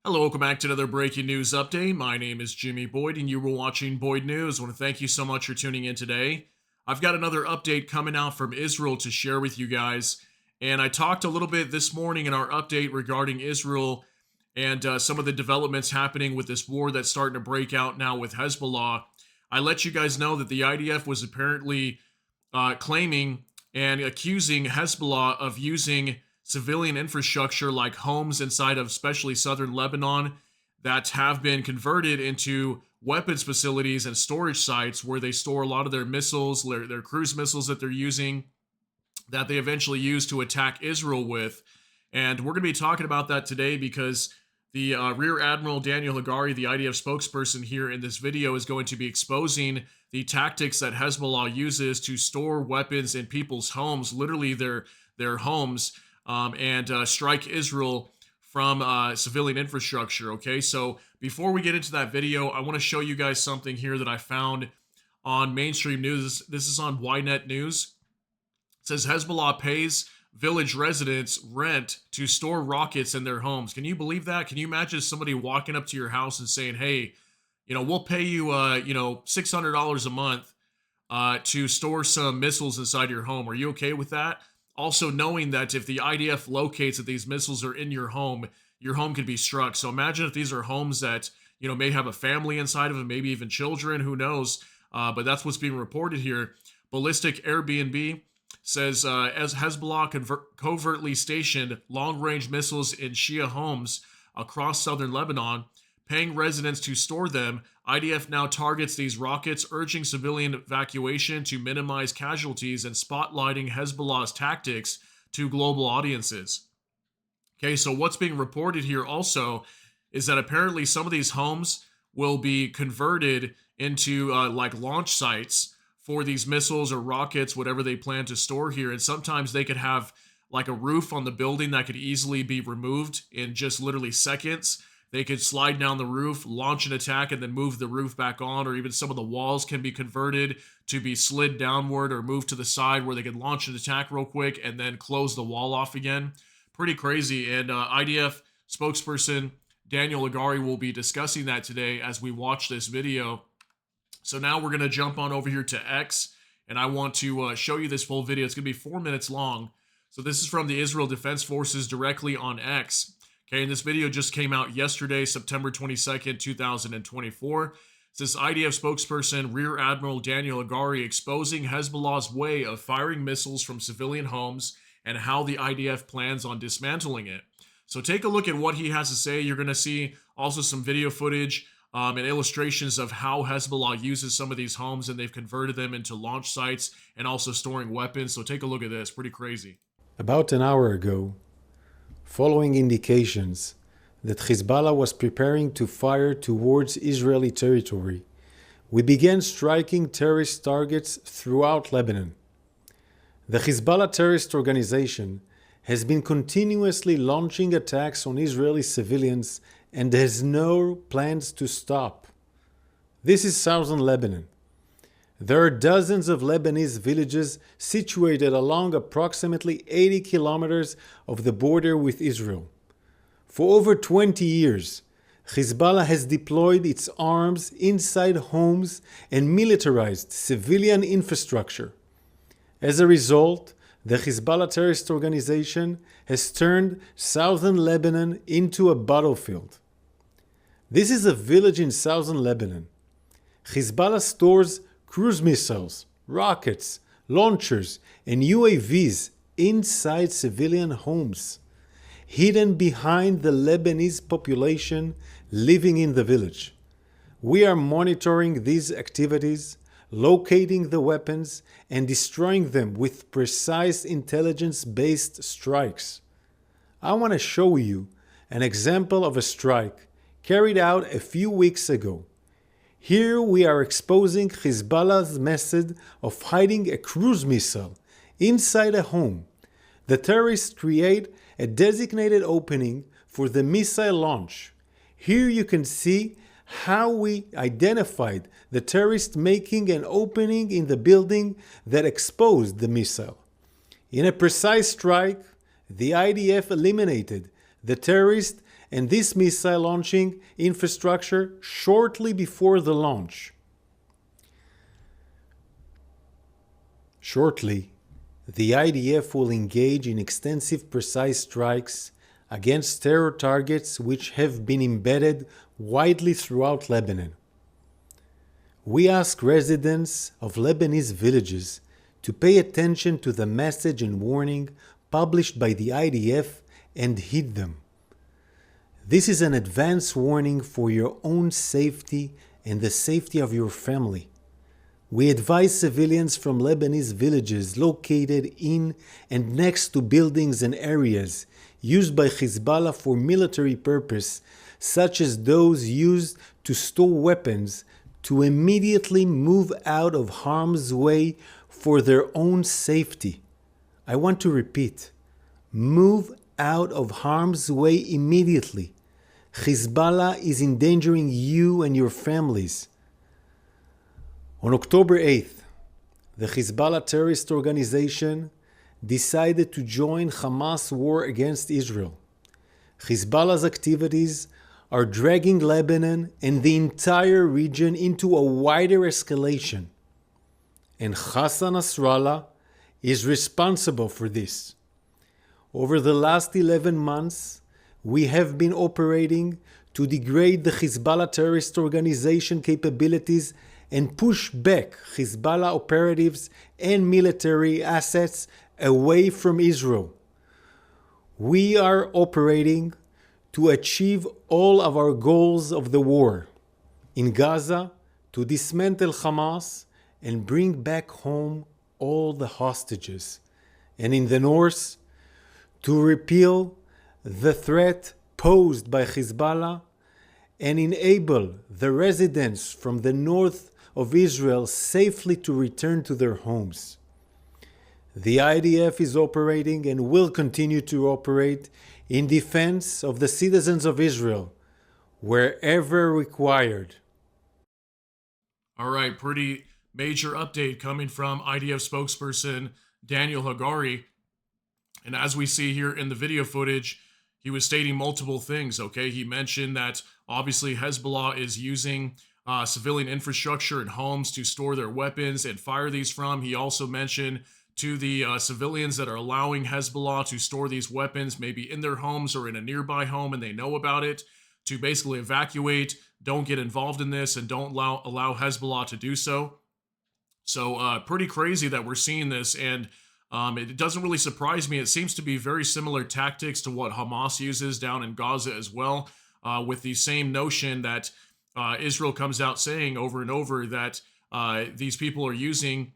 Hello, welcome back to another breaking news update. My name is Jimmy Boyd, and you were watching Boyd News. I want to thank you so much for tuning in today. I've got another update coming out from Israel to share with you guys. And I talked a little bit this morning in our update regarding Israel and some of the developments happening with this war that's starting to break out now with Hezbollah. I let you guys know that the IDF was apparently claiming and accusing Hezbollah of using civilian infrastructure like homes inside of especially southern Lebanon that have been converted into weapons facilities and storage sites where they store a lot of their missiles, their cruise missiles that they're using, that they eventually use to attack Israel with. And we're going to be talking about that today because the Rear Admiral Daniel Hagari, the IDF spokesperson here in this video, is going to be exposing the tactics that Hezbollah uses to store weapons in people's homes, literally their homes, and strike Israel from civilian infrastructure. Okay, so before we get into that video, I want to show you guys something here that I found on mainstream news. This is on Ynet News. It says Hezbollah pays village residents rent to store rockets in their homes. Can you believe that? Can you imagine somebody walking up to your house and saying, hey, we'll pay you, $600 a month to store some missiles inside your home. Are you okay with that? Also knowing that if the IDF locates that these missiles are in your home can be struck. So imagine if these are homes that, may have a family inside of them, maybe even children, who knows? But that's what's being reported here. Ballistic Airbnb says as Hezbollah covertly stationed long-range missiles in Shia homes across southern Lebanon, paying residents to store them, IDF now targets these rockets, urging civilian evacuation to minimize casualties and spotlighting Hezbollah's tactics to global audiences. Okay, so what's being reported here also is that apparently some of these homes will be converted into like launch sites for these missiles or rockets, whatever they plan to store here. And sometimes they could have like a roof on the building that could easily be removed in just literally seconds. They could slide down the roof, launch an attack, and then move the roof back on, or even some of the walls can be converted to be slid downward or moved to the side where they can launch an attack real quick and then close the wall off again. Pretty crazy. And IDF spokesperson Daniel Hagari will be discussing that today as we watch this video. So now we're going to jump on over here to X, and I want to show you this full video. It's going to be 4 minutes long. So this is from the Israel Defense Forces directly on X. Okay, and this video just came out yesterday, September 22nd, 2024. It says IDF spokesperson Rear Admiral Daniel Hagari exposing Hezbollah's way of firing missiles from civilian homes and how the IDF plans on dismantling it. So take a look at what he has to say. You're going to see also some video footage and illustrations of how Hezbollah uses some of these homes, and they've converted them into launch sites and also storing weapons. So take a look at this. Pretty crazy. About an hour ago, following indications that Hezbollah was preparing to fire towards Israeli territory, we began striking terrorist targets throughout Lebanon. The Hezbollah terrorist organization has been continuously launching attacks on Israeli civilians and has no plans to stop. This is southern Lebanon. There are dozens of Lebanese villages situated along approximately 80 kilometers of the border with Israel. For over 20 years, Hezbollah has deployed its arms inside homes and militarized civilian infrastructure. As a result, the Hezbollah terrorist organization has turned southern Lebanon into a battlefield. This is a village in southern Lebanon. Hezbollah stores cruise missiles, rockets, launchers, and UAVs inside civilian homes, hidden behind the Lebanese population living in the village. We are monitoring these activities, locating the weapons, and destroying them with precise intelligence-based strikes. I want to show you an example of a strike carried out a few weeks ago. Here we are exposing Hezbollah's method of hiding a cruise missile inside a home. The terrorists create a designated opening for the missile launch. Here you can see how we identified the terrorist making an opening in the building that exposed the missile. In a precise strike, the IDF eliminated the terrorist and this missile launching infrastructure shortly before the launch. Shortly, the IDF will engage in extensive precise strikes against terror targets which have been embedded widely throughout Lebanon. We ask residents of Lebanese villages to pay attention to the message and warning published by the IDF and heed them. This is an advance warning for your own safety and the safety of your family. We advise civilians from Lebanese villages located in and next to buildings and areas used by Hezbollah for military purpose, such as those used to store weapons, to immediately move out of harm's way for their own safety. I want to repeat, move out of harm's way immediately. Hezbollah is endangering you and your families. On October 8th, the Hezbollah terrorist organization decided to join Hamas' war against Israel. Hezbollah's activities are dragging Lebanon and the entire region into a wider escalation. And Hassan Nasrallah is responsible for this. Over the last 11 months, we have been operating to degrade the Hezbollah terrorist organization capabilities and push back Hezbollah operatives and military assets away from Israel. We are operating to achieve all of our goals of the war. In Gaza, to dismantle Hamas and bring back home all the hostages. And in the north, to repeal the threat posed by Hezbollah and enable the residents from the north of Israel safely to return to their homes. The IDF is operating and will continue to operate in defense of the citizens of Israel, wherever required. All right, pretty major update coming from IDF spokesperson Daniel Hagari. And as we see here in the video footage, he was stating multiple things, okay? He mentioned that obviously Hezbollah is using civilian infrastructure and homes to store their weapons and fire these from. He also mentioned to the civilians that are allowing Hezbollah to store these weapons, maybe in their homes or in a nearby home and they know about it, to basically evacuate, don't get involved in this, and don't allow Hezbollah to do so. So pretty crazy that we're seeing this, and it doesn't really surprise me. It seems to be very similar tactics to what Hamas uses down in Gaza as well, with the same notion that Israel comes out saying over and over that these people are using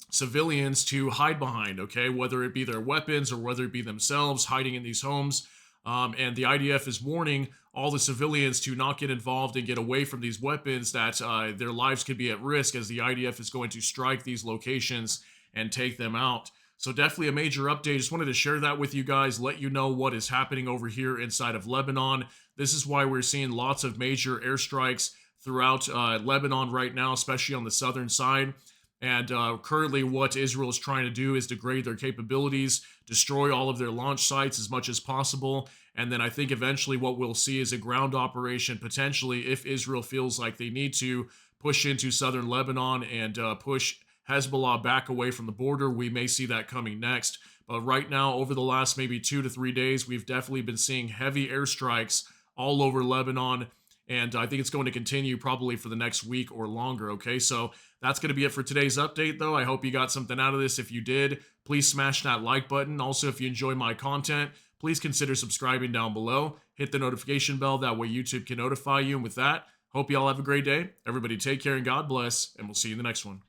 civilians to hide behind, okay, whether it be their weapons or whether it be themselves hiding in these homes. And the IDF is warning all the civilians to not get involved and get away from these weapons, that their lives could be at risk as the IDF is going to strike these locations and take them out. So definitely a major update. Just wanted to share that with you guys, let you know what is happening over here inside of Lebanon. This is why we're seeing lots of major airstrikes throughout Lebanon right now, especially on the southern side. And currently what Israel is trying to do is degrade their capabilities, destroy all of their launch sites as much as possible. And then I think eventually what we'll see is a ground operation, potentially, if Israel feels like they need to push into southern Lebanon and push Hezbollah back away from the border. We may see that coming next. But right now, over the last maybe 2 to 3 days, we've definitely been seeing heavy airstrikes all over Lebanon. And I think it's going to continue probably for the next week or longer, okay? So that's going to be it for today's update, though. I hope you got something out of this. If you did, please smash that like button. Also, if you enjoy my content, please consider subscribing down below. Hit the notification bell. That way YouTube can notify you. And with that, hope you all have a great day. Everybody take care and God bless. And we'll see you in the next one.